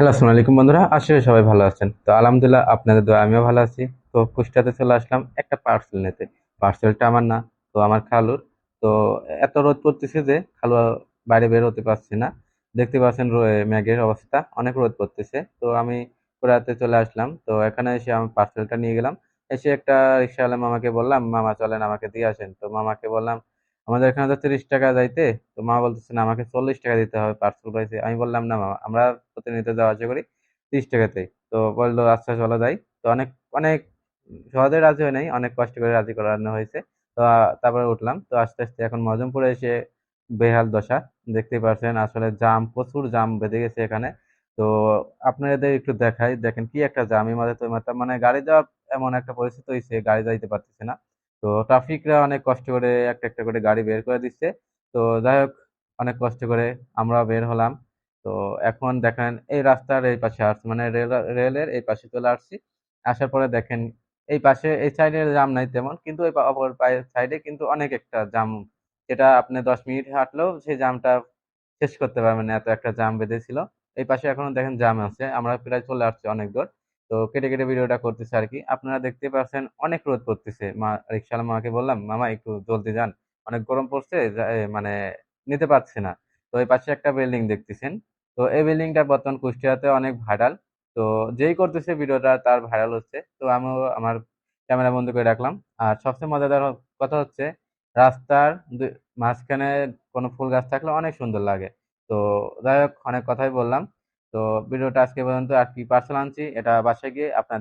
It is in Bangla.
হ্যালো, আসসালামু আলাইকুম বন্ধুরা। আশা করি সবাই ভালো আছেন। তো আলহামদুলিল্লাহ আপনাদের দোয়া আমিও ভালো আছি। তো কুষ্টিয়াতে চলে আসলাম একটা পার্সেল নিতে। পার্সেলটা আমার না, তো আমার খালুর। তো এত রোদ পড়তেছে যে খালু বাইরে বের হতে পারছি না। দেখতে পাচ্ছেন মেঘের অবস্থা, অনেক রোদ পড়তেছে। তো আমি কুড়াতে চলে আসলাম। তো এখানে এসে আমি পার্সেলটা নিয়ে গেলাম। এসে একটা রিক্সাওয়ালা মামাকে বললাম, মামা চলেন আমাকে দিয়ে আসেন। তো মামাকে বললাম আমাদের এখানে তো 30 টাকা যাইতে। তো মা বলতেছে না, আমাকে 40 টাকা দিতে হবে পার্সেল প্রাইসে। আমি বললাম না মামা, আমরা প্রতিনিয়ত যাওয়া আসা করি 30 টাকাতেই। তো বললো আচ্ছা চলো যাই। তো অনেক অনেক সহজে রাজি হয় নাই, অনেক কষ্ট করে রাজি করানো হয়েছে। তো তারপরে উঠলাম। তো আস্তে আস্তে এখন মজমপুরে এসে বেহাল দশা। দেখতেই পাচ্ছেন আসলে জাম, প্রচুর জাম বেঁধে গেছে এখানে। তো আপনাদের একটু দেখাই, দেখেন কি একটা জাম এই মাঝে। তো মানে গাড়ি যাওয়ার এমন একটা পরিস্থিতি হয়েছে, গাড়ি যাইতে পারতেছে না। তো ট্রাফিকরা অনেক কষ্ট করে একটা একটা করে গাড়ি বের করে দিচ্ছে। তো যাই হোক, অনেক কষ্ট করে আমরা বের হলাম। তো এখন দেখেন এই রাস্তার এই পাশে আসছি, মানে রেলের এই পাশে চলে আসছি। আসার পরে দেখেন এই পাশে এই সাইডে জাম নাই তেমন, কিন্তু ওই অপর সাইডে কিন্তু অনেক একটা জাম, যেটা আপনি 10 মিনিট হাঁটলেও সেই জামটা শেষ করতে পারবেন না, এত একটা জাম বেঁধেছিল। এই পাশে এখনো দেখেন জাম আছে, আমরা প্রায় চলে আসছি অনেক দূর। তো কেটে কেটে ভিডিওটা করতেছে আর কি। আপনারা দেখতে পাচ্ছেন অনেক রোদ পড়তেছে। রিক্সাওয়ালা মামাকে বললাম, মামা একটু জলদি যান, অনেক গরম পড়ছে, মানে নিতে পারছে না। তো এই পাশে একটা বিল্ডিং দেখতেছেন। তো এই বিল্ডিংটা বর্তমান কুষ্টিয়াতে অনেক ভাইরাল। তো যেই করতেছে ভিডিওটা তার ভাইরাল হচ্ছে। তো আমিও আমার ক্যামেরা বন্ধ করে রাখলাম। আর সবচেয়ে মজাদার কথা হচ্ছে, রাস্তার মাঝখানে কোনো ফুল গাছ থাকলে অনেক সুন্দর লাগে। তো যাই হোক, অনেক কথাই বললাম। তো ভিডিওটা আজকে পর্যন্ত। আর কি পার্সেল আনছি এটা বাসায় গিয়ে আপনাদের